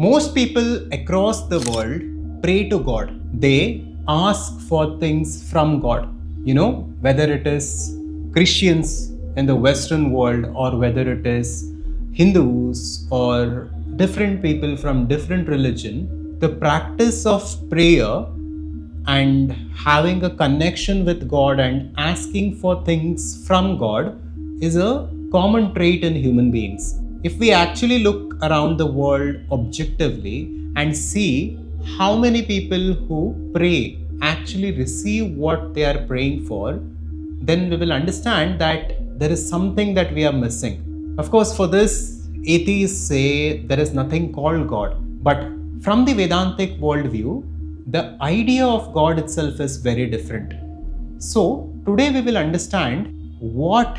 Most people across the world pray to God. They ask for things from God. Whether it is Christians in the Western world or whether it is Hindus or different people from different religion, the practice of prayer and having a connection with God and asking for things from God is a common trait in human beings. If we actually look around the world objectively and see how many people who pray actually receive what they are praying for, then we will understand that there is something that we are missing. Of course, for this, atheists say there is nothing called God. But from the Vedantic worldview, the idea of God itself is very different. So, today we will understand what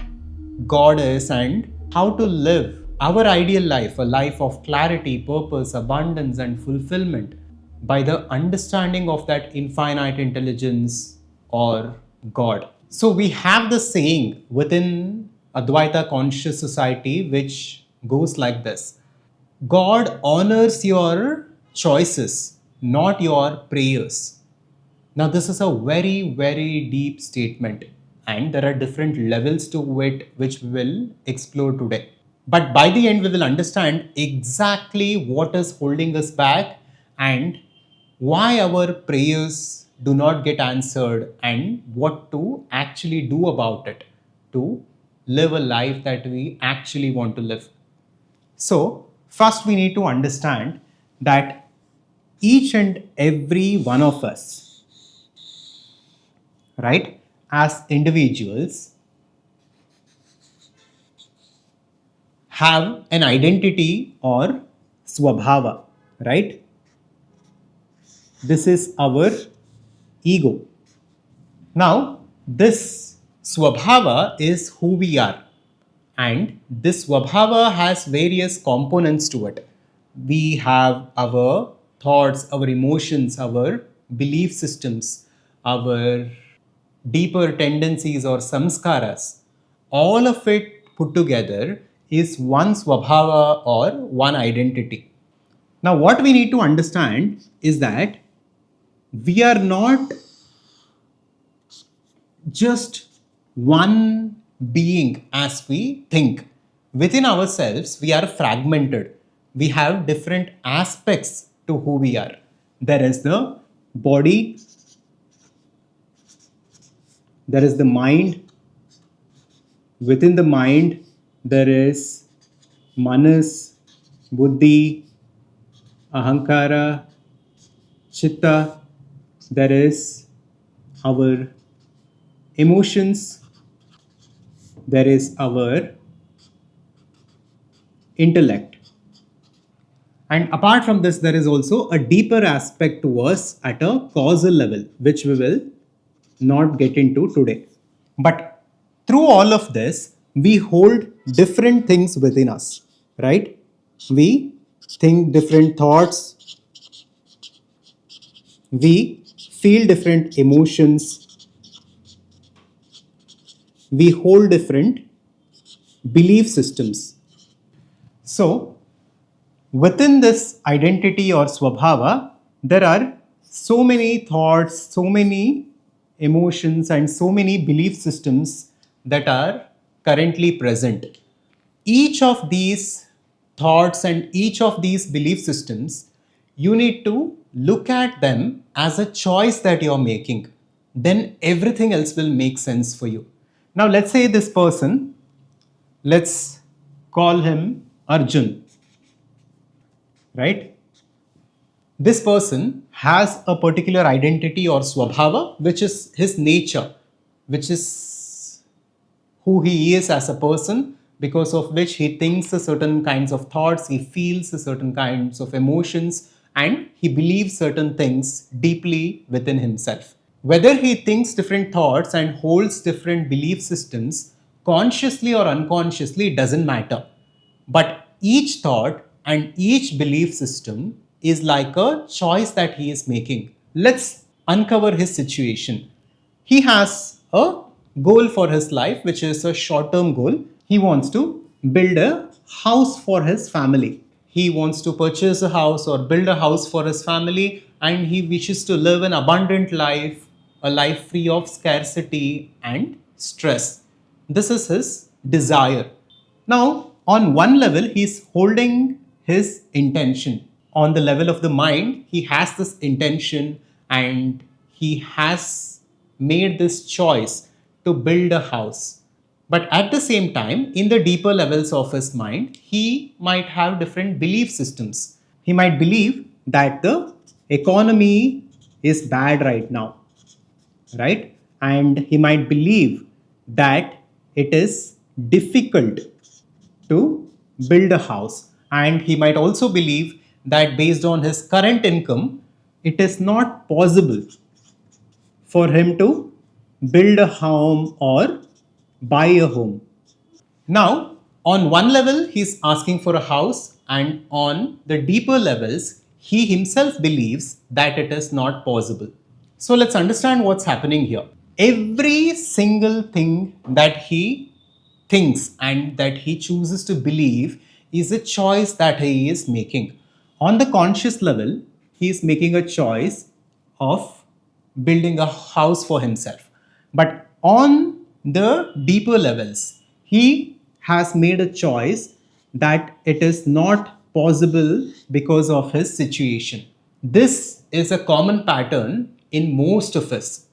God is and how to live our ideal life, a life of clarity, purpose, abundance, and fulfillment by the understanding of that infinite intelligence or God. So, we have the saying within Adhvaitha conscious society which goes like this: God honors your choices, not your prayers. Now, this is a very, very deep statement, and there are different levels to it which we will explore today. But by the end, we will understand exactly what is holding us back and why our prayers do not get answered and what to actually do about it to live a life that we actually want to live. So, first we need to understand that each and every one of us, right, as individuals, have an identity or swabhava, right? This is our ego. Now, this swabhava is who we are, and this swabhava has various components to it. We have our thoughts, our emotions, our belief systems, our deeper tendencies or samskaras. All of it put together is one swabhava or one identity. Now, what we need to understand is that we are not just one being as we think. Within ourselves, we are fragmented. We have different aspects to who we are. There is the body, there is the mind. Within the mind, there is manas, buddhi, ahankara, chitta. There is our emotions, there is our intellect. And apart from this, there is also a deeper aspect to us at a causal level, which we will not get into today. But through all of this, we hold different things within us, right? We think different thoughts, we feel different emotions, we hold different belief systems. So, within this identity or swabhava, there are so many thoughts, so many emotions, and so many belief systems that are currently present. Each of these thoughts and each of these belief systems, you need to look at them as a choice that you're making. Then everything else will make sense for you. Now, let's say this person, let's call him Arjun, right? This person has a particular identity or swabhava, which is his nature, which is who he is as a person, because of which he thinks a certain kinds of thoughts, he feels a certain kinds of emotions, and he believes certain things deeply within himself. Whether he thinks different thoughts and holds different belief systems, consciously or unconsciously, doesn't matter. But each thought and each belief system is like a choice that he is making. Let's uncover his situation. He has a goal for his life, which is a short term goal. He wants to build a house for his family. he wants to purchase a house or build a house for his family, and he wishes to live an abundant life, a life free of scarcity and stress. This is his desire. Now, on one level, he's holding his intention. On the level of the mind, he has this intention and he has made this choice to build a house. But at the same time, in the deeper levels of his mind, he might have different belief systems. He might believe that the economy is bad right now, right? And he might believe that it is difficult to build a house. And he might also believe that based on his current income, it is not possible for him to build a home or buy a home. Now, on one level, he's asking for a house, and on the deeper levels, he himself believes that it is not possible. So let's understand what's happening here. Every single thing that he thinks and that he chooses to believe is a choice that he is making. On the conscious level, he is making a choice of building a house for himself. But on the deeper levels, he has made a choice that it is not possible because of his situation. This is a common pattern in most of us.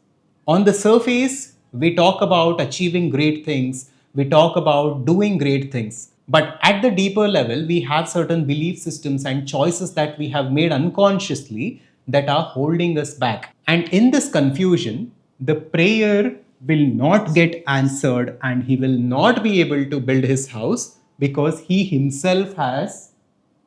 On the surface, we talk about achieving great things, we talk about doing great things. But at the deeper level, we have certain belief systems and choices that we have made unconsciously that are holding us back. And in this confusion, the prayer will not get answered and he will not be able to build his house because he himself has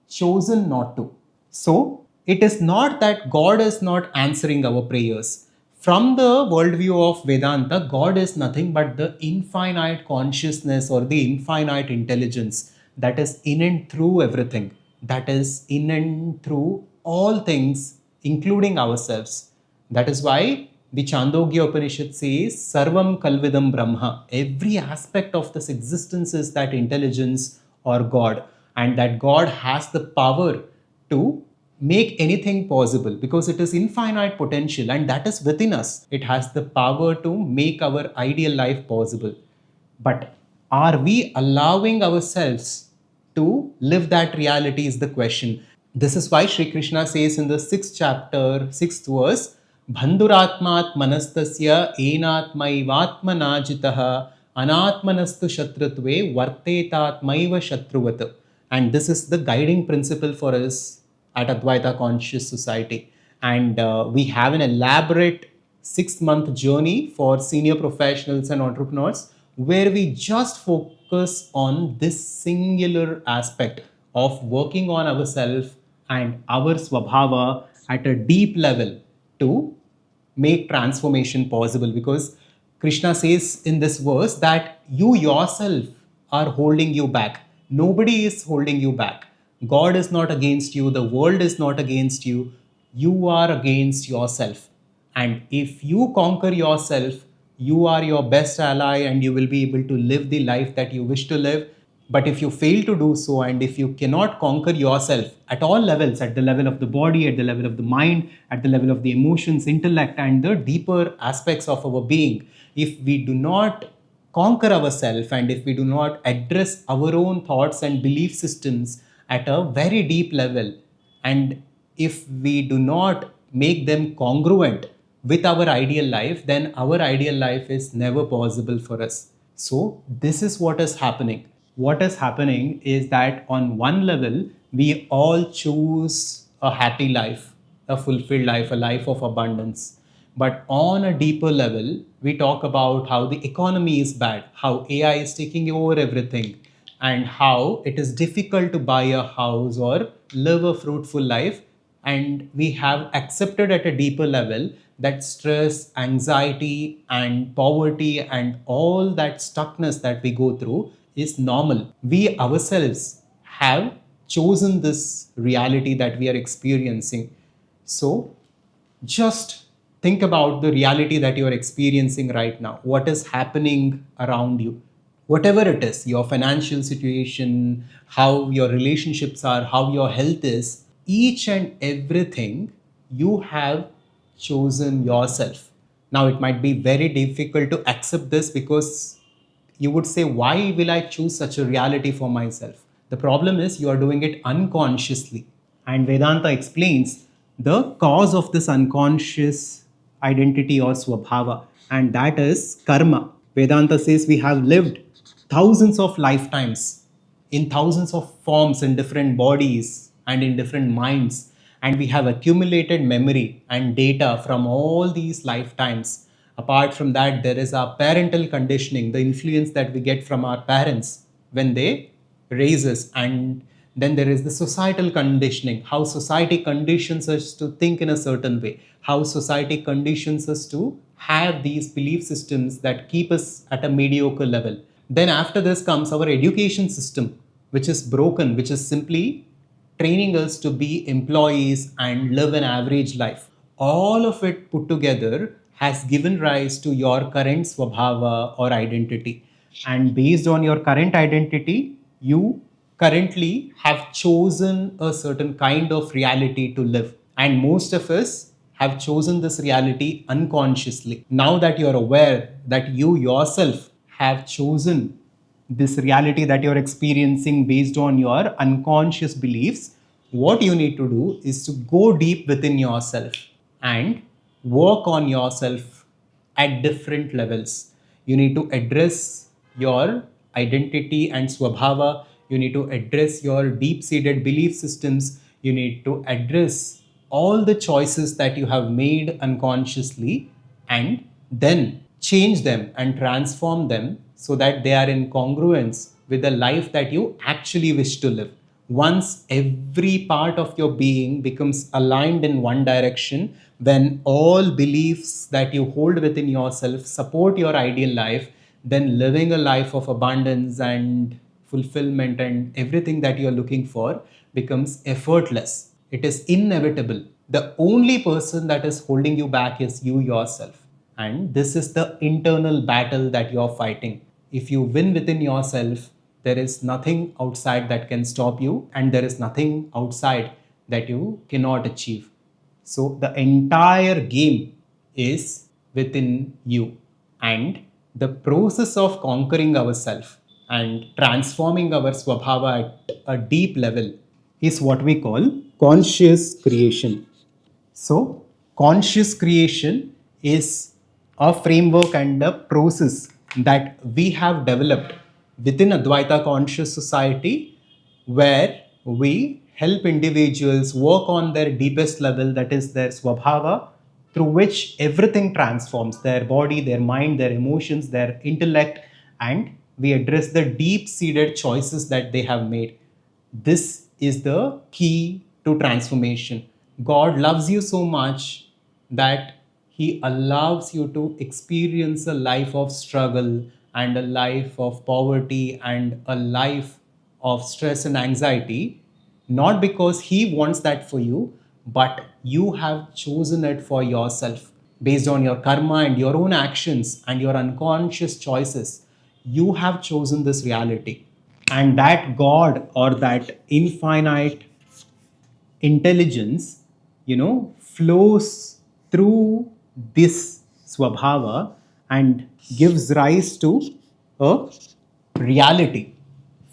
chosen not to. So, it is not that God is not answering our prayers. From the worldview of Vedanta, God is nothing but the infinite consciousness or the infinite intelligence that is in and through everything, that is in and through all things, including ourselves. That is why the Chandogya Upanishad says, Sarvam Kalvidam Brahma. Every aspect of this existence is that intelligence or God, and that God has the power to make anything possible because it is infinite potential and that is within us. It has the power to make our ideal life possible. But are we allowing ourselves to live that reality is the question. This is why Sri Krishna says in the 6th chapter, 6th verse, Bandhuratmat manastasya enatmaivatmana jitaha anatmanastu shatrutve vartetatmaiva shatruvat. And this is the guiding principle for us at Adhvaitha Conscious Society. And we have an elaborate 6-month journey for senior professionals and entrepreneurs where we just focus on this singular aspect of working on ourselves and our swabhava at a deep level to make transformation possible, because Krishna says in this verse that you yourself are holding you back. Nobody is holding you back. God is not against you, the world is not against you, you are against yourself. And if you conquer yourself, you are your best ally and you will be able to live the life that you wish to live. But if you fail to do so, and if you cannot conquer yourself at all levels, at the level of the body, at the level of the mind, at the level of the emotions, intellect, and the deeper aspects of our being, if we do not conquer ourselves and if we do not address our own thoughts and belief systems at a very deep level, and if we do not make them congruent with our ideal life, then our ideal life is never possible for us. So, this is what is happening. What is happening is that on one level, we all choose a happy life, a fulfilled life, a life of abundance. But on a deeper level, we talk about how the economy is bad, how AI is taking over everything, and how it is difficult to buy a house or live a fruitful life. And we have accepted at a deeper level that stress, anxiety, and poverty, and all that stuckness that we go through is normal. We ourselves have chosen this reality that we are experiencing. So, just think about the reality that you are experiencing right now. What is happening around you? whatever it is, your financial situation, how your relationships are, how your health is, each and everything you have chosen yourself. Now it might be very difficult to accept this, because you would say, why will I choose such a reality for myself? The problem is you are doing it unconsciously. And Vedanta explains the cause of this unconscious identity or swabhava, and that is karma. Vedanta says we have lived thousands of lifetimes in thousands of forms, in different bodies and in different minds, and we have accumulated memory and data from all these lifetimes. Apart from that, there is our parental conditioning, the influence that we get from our parents when they raise us, and then there is the societal conditioning, how society conditions us to think in a certain way, how society conditions us to have these belief systems that keep us at a mediocre level. Then after this comes our education system, which is broken, which is simply training us to be employees and live an average life. All of it put together has given rise to your current swabhava or identity. And based on your current identity, you currently have chosen a certain kind of reality to live. And most of us have chosen this reality unconsciously. Now that you're aware that you yourself have chosen this reality that you're experiencing based on your unconscious beliefs, what you need to do is to go deep within yourself and work on yourself at different levels. You need to address your identity and swabhava. You need to address your deep seated belief systems. You need to address all the choices that you have made unconsciously, and then change them and transform them so that they are in congruence with the life that you actually wish to live. Once every part of your being becomes aligned in one direction, when all beliefs that you hold within yourself support your ideal life, then living a life of abundance and fulfillment and everything that you are looking for becomes effortless. It is inevitable. The only person that is holding you back is you yourself. And this is the internal battle that you're fighting. If you win within yourself, there is nothing outside that can stop you, and there is nothing outside that you cannot achieve. So the entire game is within you. And the process of conquering ourselves and transforming our swabhava at a deep level is what we call conscious creation. So, conscious creation is a framework and a process that we have developed within Advaita Conscious Society, where we help individuals work on their deepest level, that is their swabhava, through which everything transforms their body, their mind, their emotions, their intellect, and we address the deep seated choices that they have made. This is the key to transformation. God loves you so much that He allows you to experience a life of struggle and a life of poverty and a life of stress and anxiety, not because He wants that for you, but you have chosen it for yourself based on your karma and your own actions and your unconscious choices. You have chosen this reality, and that God or that infinite intelligence, flows through this swabhava and gives rise to a reality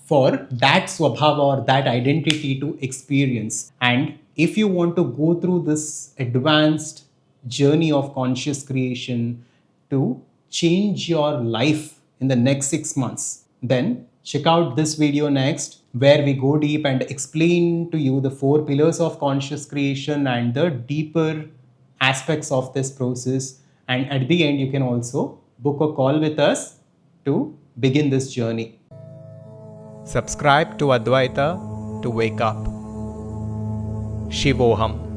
for that swabhava or that identity to experience. And if you want to go through this advanced journey of conscious creation to change your life in the next 6 months, then check out this video next, where we go deep and explain to you the 4 pillars of conscious creation and the deeper aspects of this process. And at the end, you can also book a call with us to begin this journey. Subscribe to Advaita to wake up. Shivoham.